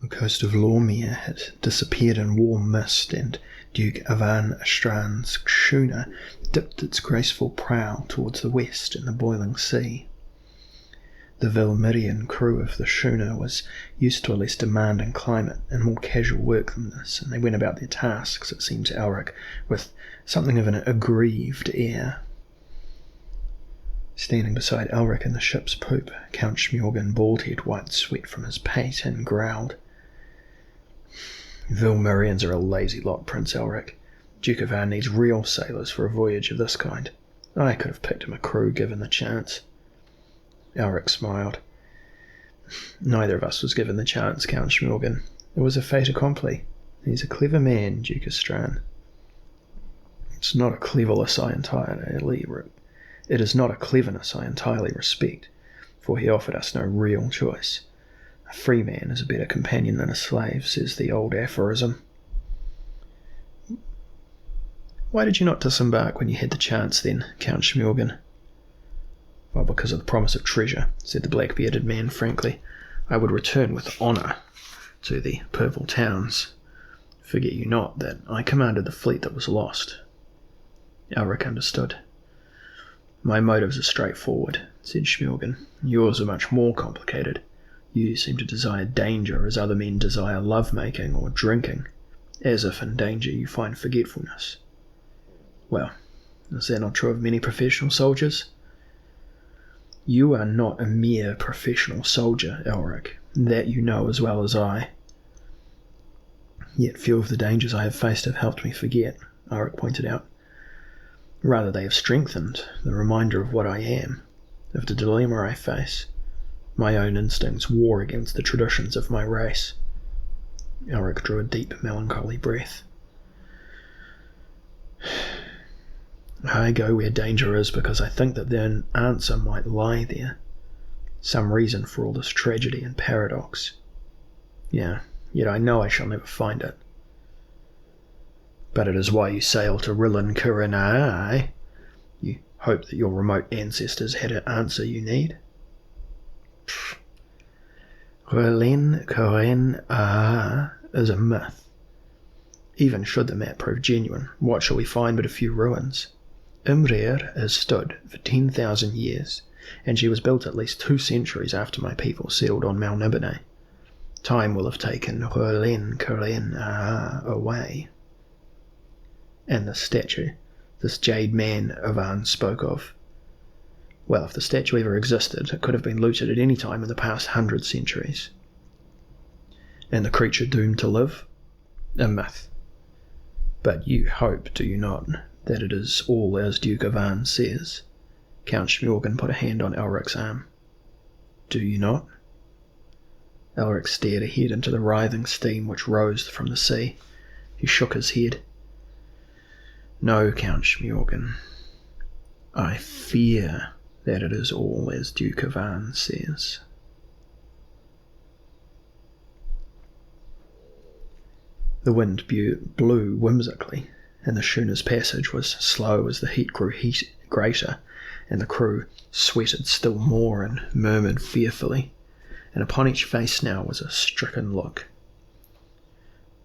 The coast of Lormere had disappeared in warm mist, and Duke Ivan Astrand's schooner dipped its graceful prow towards the west in the boiling sea. The Vilmirian crew of the schooner was used to a less demanding climate and more casual work than this, and they went about their tasks, it seemed to Elric, with something of an aggrieved air. Standing beside Elric in the ship's poop, Count Schmjorgen bald-head wiped sweat from his pate and growled. Vilmirians are a lazy lot, Prince Elric. Duke Ivan needs real sailors for a voyage of this kind. I could have picked him a crew given the chance. Elric smiled. Neither of us was given the chance, Count Schmjorgen. It was a fait accompli. He's a clever man, Duke Astrand. It is not a cleverness I entirely respect, for he offered us no real choice. A free man is a better companion than a slave, says the old aphorism. Why did you not disembark when you had the chance then, Count Schmjorgen? Well, because of the promise of treasure, said the black-bearded man frankly. I would return with honour to the purple towns. Forget you not that I commanded the fleet that was lost. Elric understood. My motives are straightforward, said Schmjorgen. Yours are much more complicated. You seem to desire danger as other men desire love-making or drinking, as if in danger you find forgetfulness. Well, is that not true of many professional soldiers? You are not a mere professional soldier, Elric, that you know as well as I. Yet few of the dangers I have faced have helped me forget, Elric pointed out. Rather, they have strengthened the reminder of what I am, of the dilemma I face. My own instincts war against the traditions of my race. Elric drew a deep, melancholy breath. I go where danger is because I think that an answer might lie there. Some reason for all this tragedy and paradox. Yeah, yet I know I shall never find it. But it is why you sail to Rillan Kurenai. You hope that your remote ancestors had an answer you need? Rillan Kurenai is a myth. Even should the map prove genuine, what shall we find but a few ruins? Imrir has stood for 10,000 years, and she was built at least 2 centuries after my people settled on Melniboné. Time will have taken Rillan Kurenai away. And the statue, this jade man Ivan spoke of. Well, if the statue ever existed, it could have been looted at any time in the past 100 centuries. And the creature doomed to live? A myth. But you hope, do you not, that it is all as Duke Ivan says? Count Schmjorgen put a hand on Elric's arm. Do you not? Elric stared ahead into the writhing steam which rose from the sea. He shook his head. No, Count Schmjorgen. I fear that it is all as Duke Ivan says. The wind blew whimsically, and the schooner's passage was slow as the heat grew greater, and the crew sweated still more and murmured fearfully, and upon each face now was a stricken look.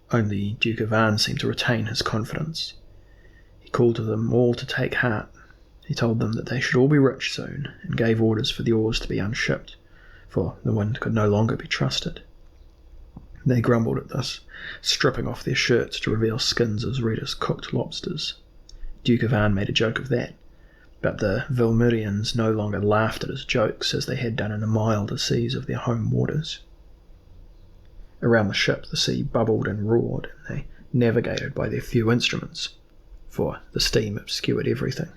Only Duke Ivan seemed to retain his confidence. He called to them all to take heart. He told them that they should all be rich soon, and gave orders for the oars to be unshipped, for the wind could no longer be trusted. They grumbled at this, stripping off their shirts to reveal skins as red as cooked lobsters. Duke Ivan made a joke of that, but the Vilmirians no longer laughed at his jokes as they had done in the milder seas of their home waters. Around the ship the sea bubbled and roared, and they navigated by their few instruments, for the steam obscured everything.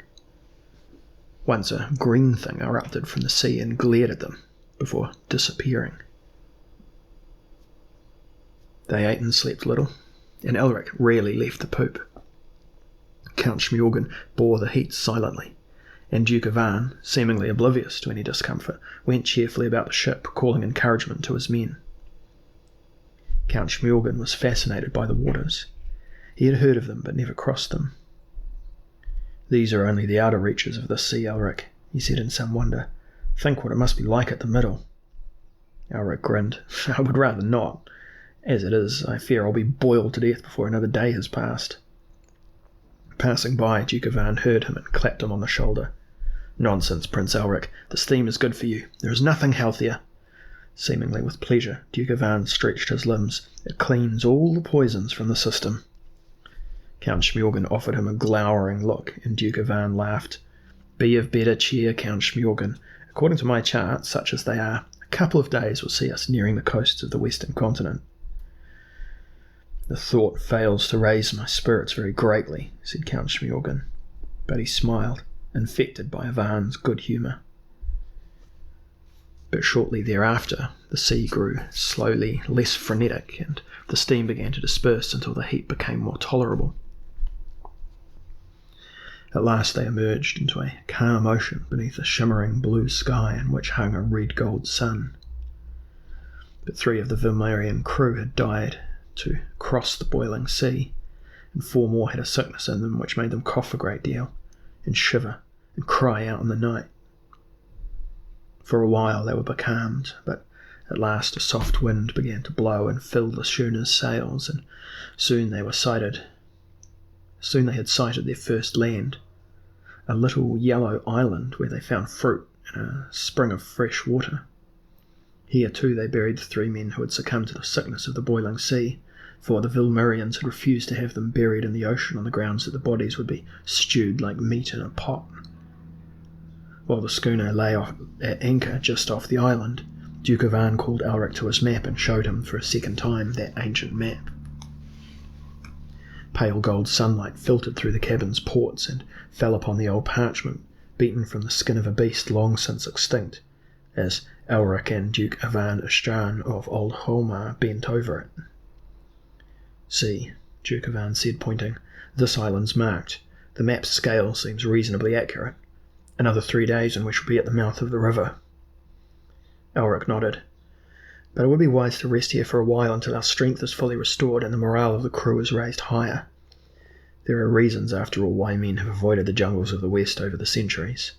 Once a green thing erupted from the sea and glared at them, before disappearing. They ate and slept little, and Elric rarely left the poop. Count Schmjorgen bore the heat silently, and Duke Ivan, seemingly oblivious to any discomfort, went cheerfully about the ship, calling encouragement to his men. Count Schmjorgen was fascinated by the waters. He had heard of them, but never crossed them. These are only the outer reaches of the sea, Elric, he said in some wonder. Think what it must be like at the middle. Elric grinned. I would rather not. As it is, I fear I'll be boiled to death before another day has passed." Passing by, Duke Ivan heard him and clapped him on the shoulder. "Nonsense, Prince Elric. The steam is good for you. There is nothing healthier." Seemingly with pleasure, Duke Ivan stretched his limbs. "It cleans all the poisons from the system." Count Schmjorgen offered him a glowering look, and Duke Ivan laughed. "Be of better cheer, Count Schmjorgen. According to my charts, such as they are, a couple of days will see us nearing the coasts of the western continent." "The thought fails to raise my spirits very greatly," said Count Schmjorgen, but he smiled, infected by Ivan's good humour. But shortly thereafter, the sea grew slowly less frenetic, and the steam began to disperse until the heat became more tolerable. At last they emerged into a calm ocean beneath a shimmering blue sky in which hung a red-gold sun. But 3 of the Vilmarian crew had died to cross the boiling sea, and 4 more had a sickness in them which made them cough a great deal, and shiver, and cry out in the night. For a while they were becalmed, but at last a soft wind began to blow and fill the schooner's sails, and soon they had sighted their first land, a little yellow island where they found fruit and a spring of fresh water. Here too they buried the 3 men who had succumbed to the sickness of the boiling sea, for the Vilmarians had refused to have them buried in the ocean on the grounds that the bodies would be stewed like meat in a pot. While the schooner lay at anchor just off the island, Duke Ivan called Elric to his map and showed him for a second time that ancient map. Pale gold sunlight filtered through the cabin's ports and fell upon the old parchment, beaten from the skin of a beast long since extinct, as Elric and Duke Ivan Istran of Old Holmar bent over it. "See," Duke Ivan said, pointing, "this island's marked. The map's scale seems reasonably accurate. Another 3 days and we shall be at the mouth of the river." Elric nodded. "But it would be wise to rest here for a while until our strength is fully restored and the morale of the crew is raised higher. There are reasons, after all, why men have avoided the jungles of the West over the centuries.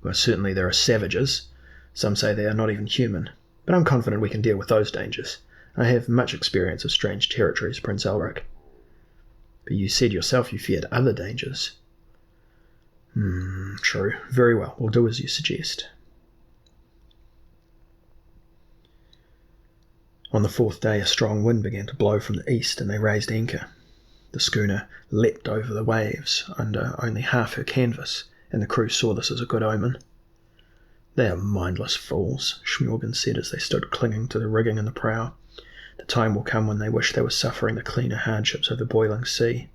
Well, certainly there are savages. Some say they are not even human, but I'm confident we can deal with those dangers. I have much experience of strange territories, Prince Elric." "But you said yourself you feared other dangers." True. Very well, we'll do as you suggest." On the 4th day, a strong wind began to blow from the east, and they raised anchor. The schooner leapt over the waves under only half her canvas, and the crew saw this as a good omen. "They are mindless fools," Schmjorgen said as they stood clinging to the rigging and the prow. "The time will come when they wish they were suffering the cleaner hardships of the boiling sea.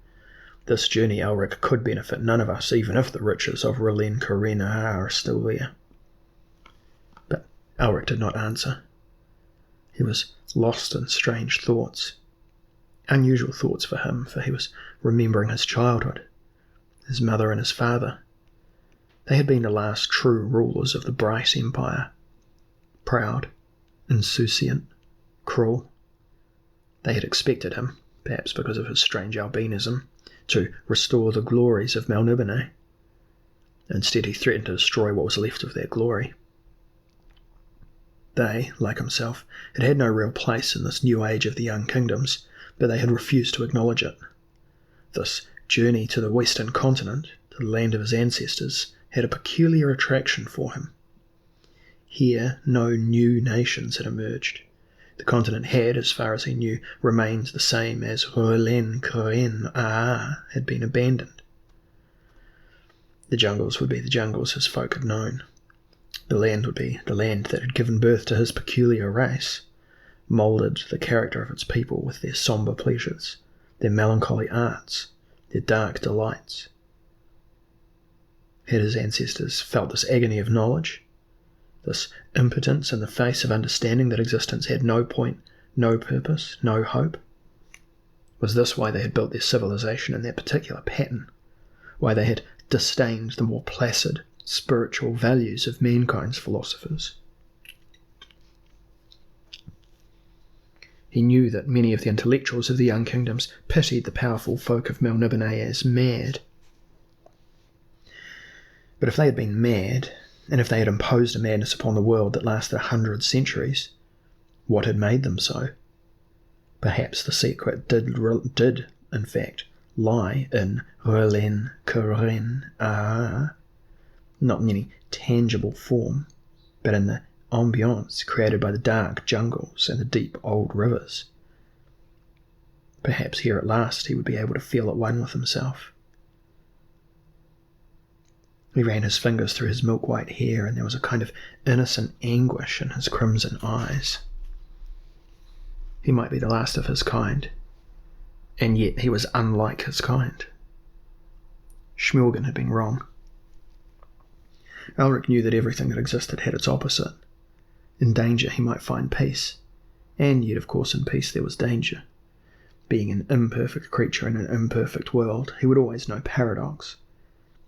This journey Elric could benefit none of us, even if the riches of R'hllyn Corinna are still there." But Elric did not answer. He was lost in strange thoughts. Unusual thoughts for him, for he was remembering his childhood, his mother and his father. They had been the last true rulers of the Bright Empire. Proud, insouciant, cruel. They had expected him, perhaps because of his strange albinism, to restore the glories of Melniboné. Instead he threatened to destroy what was left of their glory. They, like himself, had had no real place in this new age of the young kingdoms, but they had refused to acknowledge it. This journey to the western continent, to the land of his ancestors, had a peculiar attraction for him. Here no new nations had emerged. The continent had, as far as he knew, remained the same as R'hllyn Corinna had been abandoned. The jungles would be the jungles his folk had known. The land would be the land that had given birth to his peculiar race, moulded the character of its people with their sombre pleasures, their melancholy arts, their dark delights. Had his ancestors felt this agony of knowledge, this impotence in the face of understanding that existence had no point, no purpose, no hope? Was this why they had built their civilization in that particular pattern? Why they had disdained the more placid, spiritual values of mankind's philosophers? He knew that many of the intellectuals of the young kingdoms pitied the powerful folk of Melniboné as mad. But if they had been mad, and if they had imposed a madness upon the world that lasted 100 centuries, what had made them so? Perhaps the secret did in fact, lie in Relin Corin, not in any tangible form, but in the ambiance created by the dark jungles and the deep old rivers. Perhaps here at last he would be able to feel at one with himself. He ran his fingers through his milk-white hair, and there was a kind of innocent anguish in his crimson eyes. He might be the last of his kind, and yet he was unlike his kind. Smorgon had been wrong. Elric knew that everything that existed had its opposite. In danger he might find peace, and yet of course in peace there was danger. Being an imperfect creature in an imperfect world, he would always know paradox,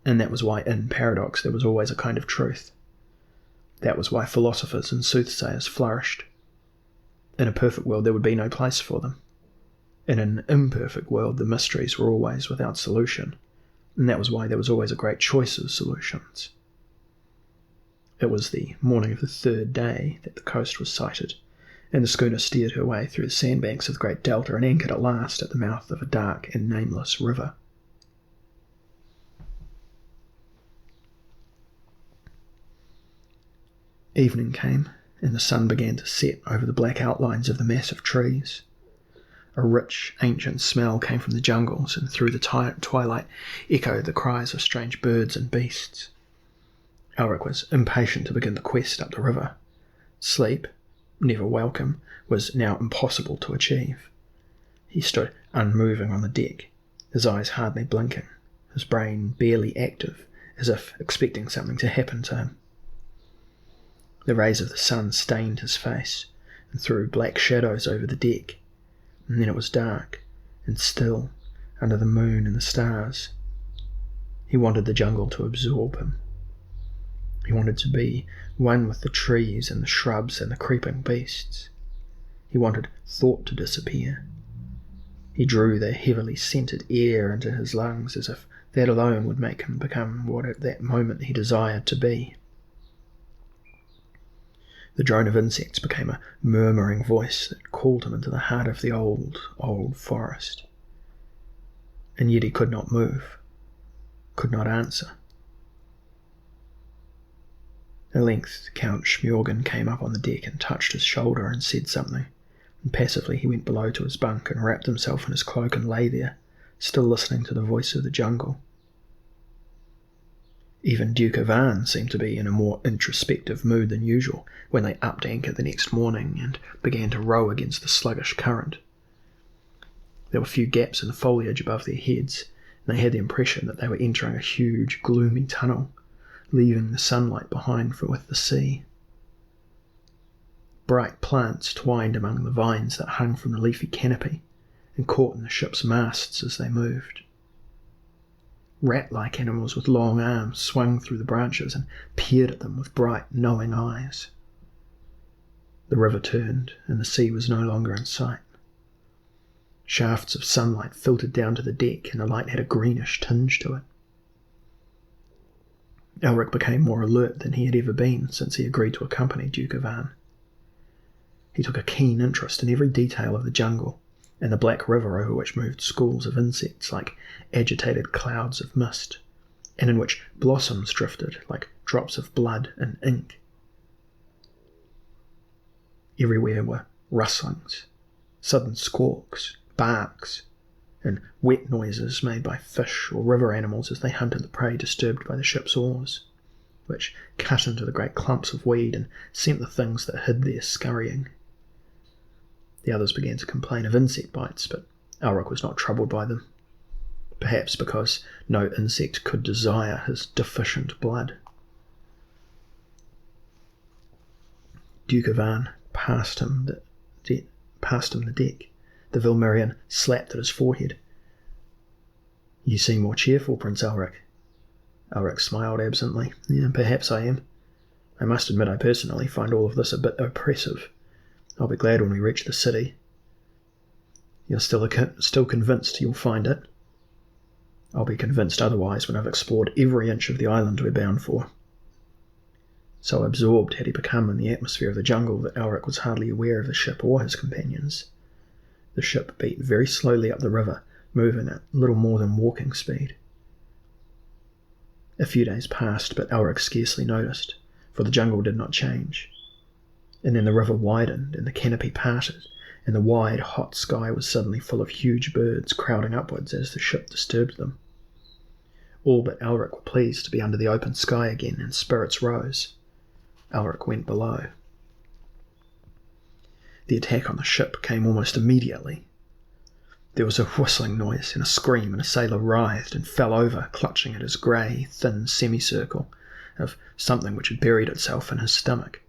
and that was why in paradox there was always a kind of truth. That was why philosophers and soothsayers flourished. In a perfect world there would be no place for them. In an imperfect world the mysteries were always without solution, and that was why there was always a great choice of solutions. It was the morning of the third day that the coast was sighted, and the schooner steered her way through the sandbanks of the great delta and anchored at last at the mouth of a dark and nameless river. Evening came, and the sun began to set over the black outlines of the massive trees. A rich, ancient smell came from the jungles, and through the twilight echoed the cries of strange birds and beasts. Elric was impatient to begin the quest up the river. Sleep, never welcome, was now impossible to achieve. He stood unmoving on the deck, his eyes hardly blinking, his brain barely active, as if expecting something to happen to him. The rays of the sun stained his face and threw black shadows over the deck, and then it was dark and still under the moon and the stars. He wanted the jungle to absorb him. He wanted to be one with the trees and the shrubs and the creeping beasts. He wanted thought to disappear. He drew the heavily scented air into his lungs as if that alone would make him become what at that moment he desired to be. The drone of insects became a murmuring voice that called him into the heart of the old, old forest. And yet he could not move, could not answer. At length Count Smorgon came up on the deck and touched his shoulder and said something, and passively he went below to his bunk and wrapped himself in his cloak and lay there, still listening to the voice of the jungle. Even Duke Ivan seemed to be in a more introspective mood than usual when they upped anchor the next morning and began to row against the sluggish current. There were few gaps in the foliage above their heads, and they had the impression that they were entering a huge, gloomy tunnel, leaving the sunlight behind with the sea. Bright plants twined among the vines that hung from the leafy canopy and caught in the ship's masts as they moved. Rat-like animals with long arms swung through the branches and peered at them with bright, knowing eyes. The river turned, and the sea was no longer in sight. Shafts of sunlight filtered down to the deck, and the light had a greenish tinge to it. Elric became more alert than he had ever been since he agreed to accompany Duke Ivan. He took a keen interest in every detail of the jungle, and the black river over which moved schools of insects like agitated clouds of mist, and in which blossoms drifted like drops of blood and ink. Everywhere were rustlings, sudden squawks, barks, and wet noises made by fish or river animals as they hunted the prey disturbed by the ship's oars, which cut into the great clumps of weed and sent the things that hid there scurrying. The others began to complain of insect bites, but Elric was not troubled by them, perhaps because no insect could desire his deficient blood. Duke Ivan passed him the deck. The Vilmirian slapped at his forehead. "You seem more cheerful, Prince Elric." Elric smiled absently. "Yeah, perhaps I am. I must admit I personally find all of this a bit oppressive. I'll be glad when we reach the city." "You're still convinced you'll find it?" "I'll be convinced otherwise when I've explored every inch of the island we're bound for." So absorbed had he become in the atmosphere of the jungle that Elric was hardly aware of the ship or his companions. The ship beat very slowly up the river, moving at little more than walking speed. A few days passed, but Elric scarcely noticed, for the jungle did not change. And then the river widened, and the canopy parted, and the wide, hot sky was suddenly full of huge birds crowding upwards as the ship disturbed them. All but Elric were pleased to be under the open sky again, and spirits rose. Elric went below. The attack on the ship came almost immediately. There was a whistling noise and a scream, and a sailor writhed and fell over, clutching at his grey, thin semicircle of something which had buried itself in his stomach.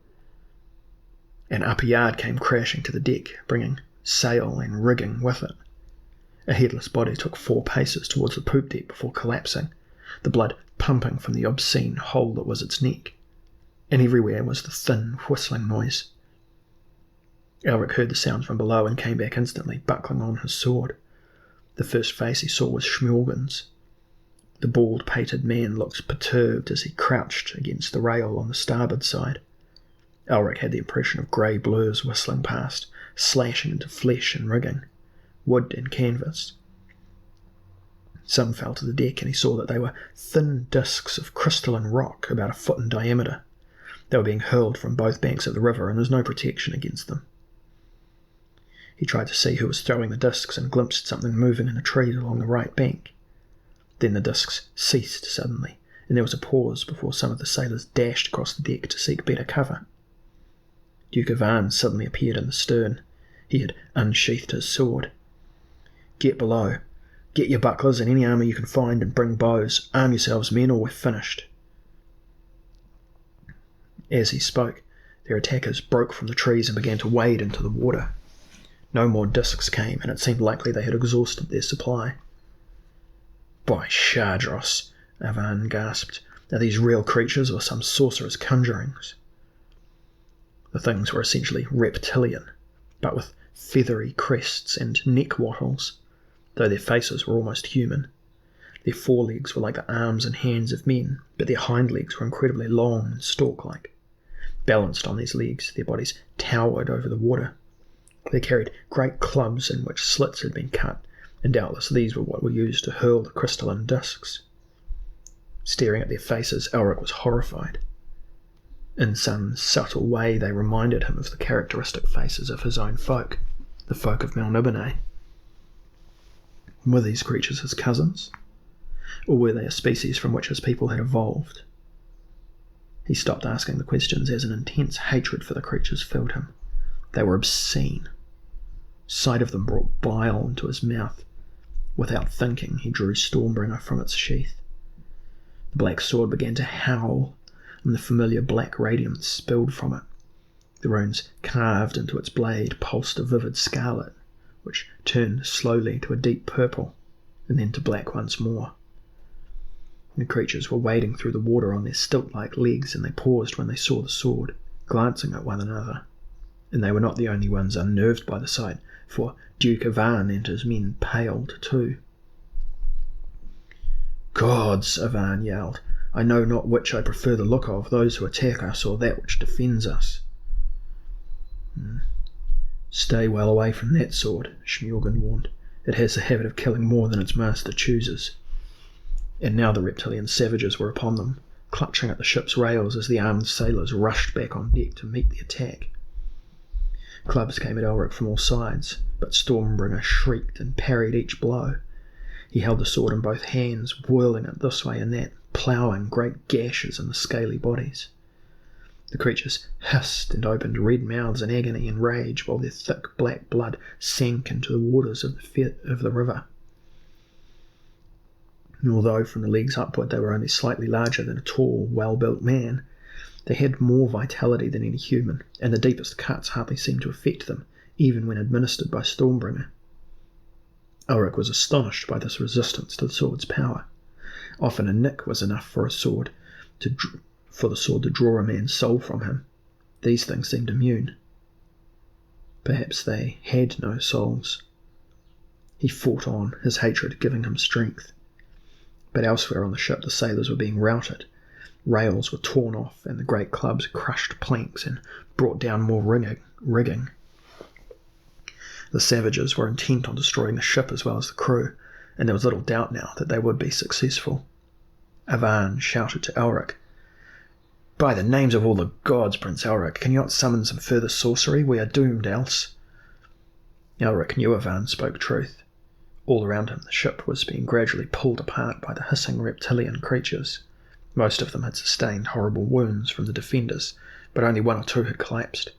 An upper yard came crashing to the deck, bringing sail and rigging with it. A headless body took 4 paces towards the poop deck before collapsing, the blood pumping from the obscene hole that was its neck, and everywhere was the thin, whistling noise. Elric heard the sound from below and came back instantly, buckling on his sword. The first face he saw was Schmjorgen's. The bald-pated man looked perturbed as he crouched against the rail on the starboard side. Elric had the impression of grey blurs whistling past, slashing into flesh and rigging, wood and canvas. Some fell to the deck, and he saw that they were thin discs of crystalline rock about a foot in diameter. They were being hurled from both banks of the river, and there was no protection against them. He tried to see who was throwing the discs and glimpsed something moving in the trees along the right bank. Then the discs ceased suddenly, and there was a pause before some of the sailors dashed across the deck to seek better cover. Duke Ivan suddenly appeared in the stern. He had unsheathed his sword. "Get below. Get your bucklers and any armour you can find, and bring bows. Arm yourselves, men, or we're finished." As he spoke, their attackers broke from the trees and began to wade into the water. No more discs came, and it seemed likely they had exhausted their supply. "By Shardros," Ivan gasped, "are these real creatures or some sorcerer's conjurings?" The things were essentially reptilian, but with feathery crests and neck wattles, though their faces were almost human. Their forelegs were like the arms and hands of men, but their hind legs were incredibly long and stalk-like. Balanced on these legs, their bodies towered over the water. They carried great clubs in which slits had been cut, and doubtless these were what were used to hurl the crystalline discs. Staring at their faces, Elric was horrified. In some subtle way they reminded him of the characteristic faces of his own folk, the folk of Melniboné. Were these creatures his cousins? Or were they a species from which his people had evolved? He stopped asking the questions as an intense hatred for the creatures filled him. They were obscene. Sight of them brought bile into his mouth. Without thinking, he drew Stormbringer from its sheath. The black sword began to howl, and the familiar black radiance spilled from it. The runes carved into its blade pulsed a vivid scarlet, which turned slowly to a deep purple, and then to black once more. The creatures were wading through the water on their stilt-like legs, and they paused when they saw the sword, glancing at one another. And they were not the only ones unnerved by the sight, for Duke Ivan and his men paled too. "Gods," Ivan yelled, "I know not which I prefer the look of, those who attack us or that which defends us." "Stay well away from that sword," Schmjorgen warned. "It has the habit of killing more than its master chooses." And now the reptilian savages were upon them, clutching at the ship's rails as the armed sailors rushed back on deck to meet the attack. Clubs came at Elric from all sides, but Stormbringer shrieked and parried each blow. He held the sword in both hands, whirling it this way and that, ploughing great gashes in the scaly bodies. The creatures hissed and opened red mouths in agony and rage, while their thick black blood sank into the waters of the river. Although from the legs upward they were only slightly larger than a tall, well-built man, they had more vitality than any human, and the deepest cuts hardly seemed to affect them, even when administered by Stormbringer. Elric was astonished by this resistance to the sword's power. Often a nick was enough for the sword to draw a man's soul from him. These things seemed immune. Perhaps they had no souls. He fought on, his hatred giving him strength. But elsewhere on the ship the sailors were being routed. Rails were torn off, and the great clubs crushed planks and brought down more rigging. The savages were intent on destroying the ship as well as the crew, and there was little doubt now that they would be successful. Avan shouted to Elric, "By the names of all the gods, Prince Elric, can you not summon some further sorcery? We are doomed else." Elric knew Avan spoke truth. All around him the ship was being gradually pulled apart by the hissing reptilian creatures. Most of them had sustained horrible wounds from the defenders, but only one or two had collapsed.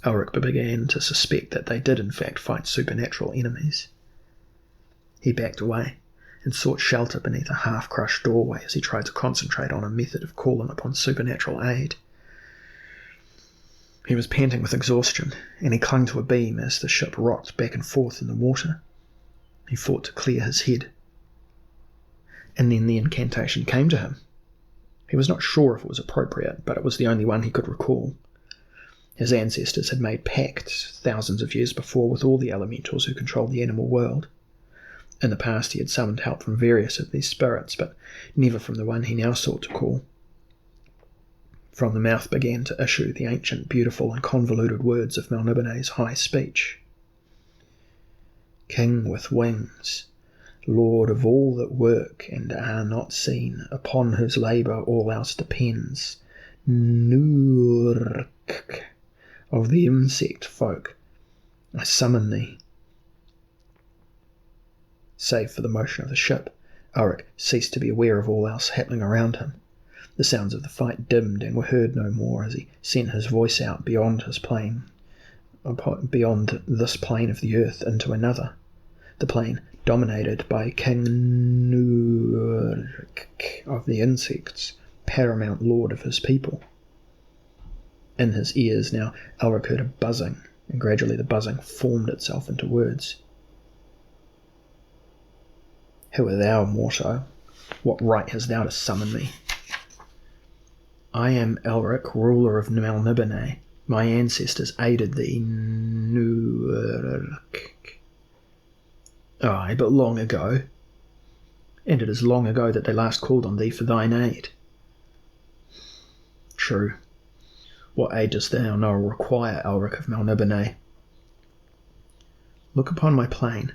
Elric began to suspect that they did in fact fight supernatural enemies. He backed away and sought shelter beneath a half-crushed doorway as he tried to concentrate on a method of calling upon supernatural aid. He was panting with exhaustion, and he clung to a beam as the ship rocked back and forth in the water. He fought to clear his head. And then the incantation came to him. He was not sure if it was appropriate, but it was the only one he could recall. His ancestors had made pacts thousands of years before with all the elementals who controlled the animal world. In the past he had summoned help from various of these spirits, but never from the one he now sought to call. From the mouth began to issue the ancient, beautiful and convoluted words of Melniboné's high speech. "King with wings, Lord of all that work and are not seen, upon whose labour all else depends, Moorcock of the insect folk, I summon thee." Save for the motion of the ship, Elric ceased to be aware of all else happening around him. The sounds of the fight dimmed and were heard no more as he sent his voice out beyond this plane of the earth into another, the plane dominated by King Moorcock of the insects, paramount lord of his people. In his ears now Elric heard a buzzing, and gradually the buzzing formed itself into words. "Who art thou, mortal? What right hast thou to summon me?" "I am Elric, ruler of Melniboné. My ancestors aided thee, Moorcock." "Aye, but long ago. And it is long ago that they last called on thee for thine aid." "True. What aid dost thou now require, Elric of Melniboné?" "Look upon my plane.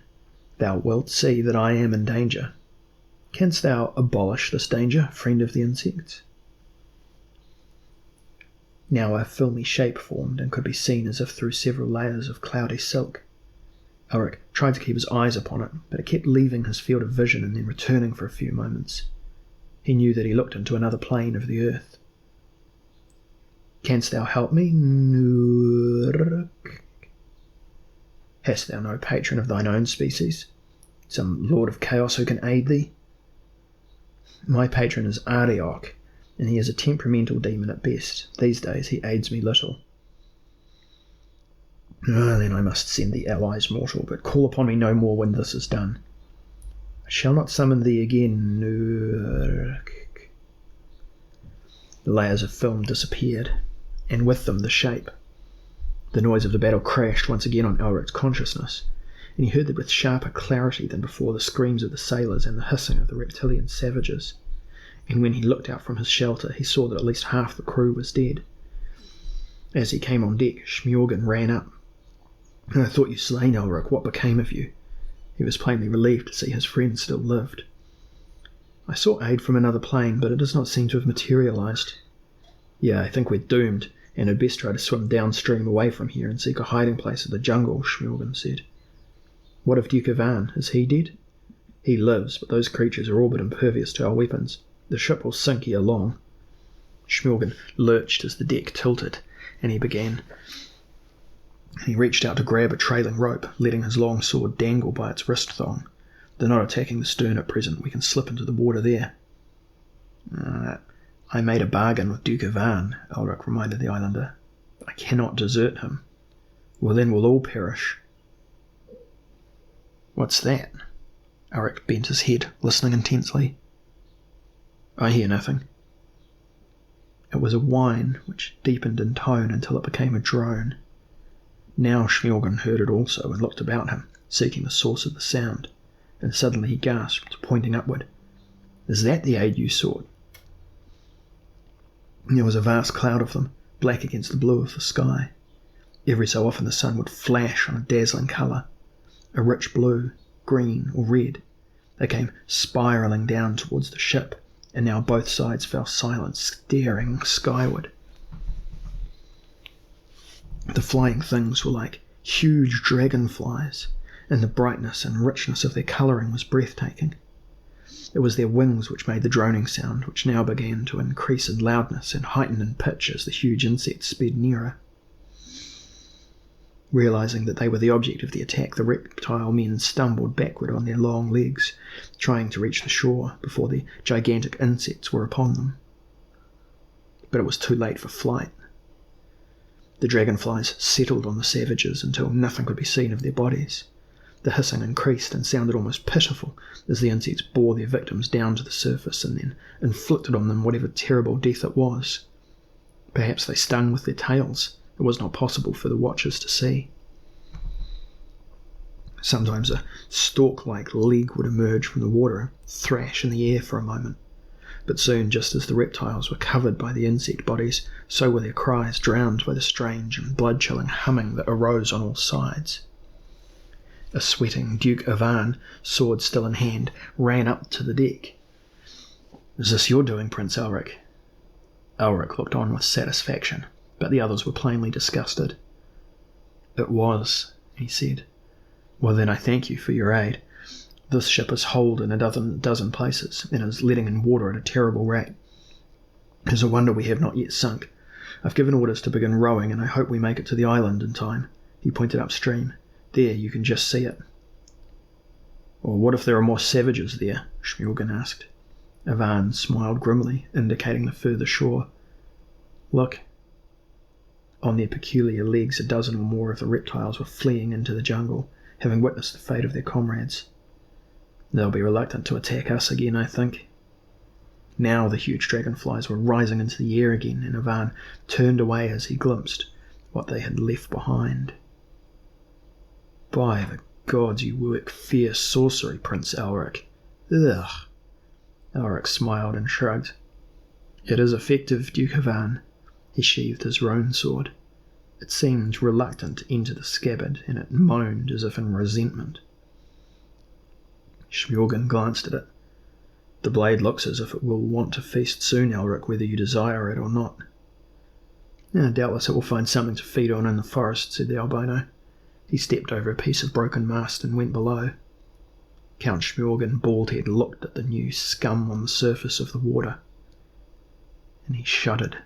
Thou wilt see that I am in danger. Canst thou abolish this danger, friend of the insects?" Now a filmy shape formed and could be seen as if through several layers of cloudy silk. Elric tried to keep his eyes upon it, but it kept leaving his field of vision and then returning for a few moments. He knew that he looked into another plane of the earth. "Canst thou help me, Moorcock? Hast thou no patron of thine own species? Some lord of chaos who can aid thee?" "My patron is Arioch, and he is a temperamental demon at best. These days he aids me little." "Then I must send thee allies, mortal, but call upon me no more when this is done." "I shall not summon thee again, Moorcock." The layers of film disappeared, and with them the shape. The noise of the battle crashed once again on Elric's consciousness, and he heard with sharper clarity than before the screams of the sailors and the hissing of the reptilian savages. And when he looked out from his shelter, he saw that at least half the crew was dead. As he came on deck, Smjorgen ran up. "I thought you slain, Elric. What became of you?" He was plainly relieved to see his friend still lived. "I sought aid from another plane, but it does not seem to have materialized." "Yeah, I think we're doomed, and had best try to swim downstream away from here and seek a hiding place in the jungle," Smjorgen said. "What of Duke Avan? Is he dead?" "He lives, but those creatures are all but impervious to our weapons. The ship will sink ere long." Smjorgen lurched as the deck tilted, and he reached out to grab a trailing rope, letting his long sword dangle by its wrist thong. "They're not attacking the stern at present. We can slip into the water there." "I made a bargain with Duke Avan," Elric reminded the islander. "I cannot desert him." "Well, then we'll all perish." "What's that?" Elric bent his head, listening intensely. "I hear nothing." It was a whine which deepened in tone until it became a drone. Now Smjorgen heard it also and looked about him, seeking the source of the sound, and suddenly he gasped, pointing upward. "Is that the aid you sought?" There was a vast cloud of them, black against the blue of the sky. Every so often the sun would flash on a dazzling colour, a rich blue, green or red. They came spiralling down towards the ship, and now both sides fell silent, staring skyward. The flying things were like huge dragonflies, and the brightness and richness of their colouring was breathtaking. It was their wings which made the droning sound, which now began to increase in loudness and heighten in pitch as the huge insects sped nearer. Realising that they were the object of the attack, the reptile men stumbled backward on their long legs, trying to reach the shore before the gigantic insects were upon them. But it was too late for flight. The dragonflies settled on the savages until nothing could be seen of their bodies. The hissing increased and sounded almost pitiful as the insects bore their victims down to the surface and then inflicted on them whatever terrible death it was. Perhaps they stung with their tails. It was not possible for the watchers to see. Sometimes a stalk-like leg would emerge from the water and thrash in the air for a moment. But soon, just as the reptiles were covered by the insect bodies, so were their cries drowned by the strange and blood-chilling humming that arose on all sides. A sweating Duke Ivan, sword still in hand, ran up to the deck. "Is this your doing, Prince Elric?" Elric looked on with satisfaction, but the others were plainly disgusted. "It was," he said. "Well then, I thank you for your aid. This ship is holed in a dozen places, and is letting in water at a terrible rate. It is a wonder we have not yet sunk. I've given orders to begin rowing, and I hope we make it to the island in time." He pointed upstream. "There, you can just see it." "Or what if there are more savages there?" Schmurgen asked. Ivan smiled grimly, indicating the further shore. "Look." On their peculiar legs, a dozen or more of the reptiles were fleeing into the jungle, having witnessed the fate of their comrades. "They'll be reluctant to attack us again, I think." Now the huge dragonflies were rising into the air again, and Ivan turned away as he glimpsed what they had left behind. "By the gods, you work fierce sorcery, Prince Elric." "Ugh." Elric smiled and shrugged. "It is effective, Duke Ivan." He sheathed his roan sword. It seemed reluctant to enter the scabbard, and it moaned as if in resentment. Schmurgen glanced at it. "The blade looks as if it will want to feast soon, Elric, whether you desire it or not." "Doubtless it will find something to feed on in the forest," said the albino. He stepped over a piece of broken mast and went below. Count Schmurgen, bald-head, looked at the new scum on the surface of the water, and he shuddered.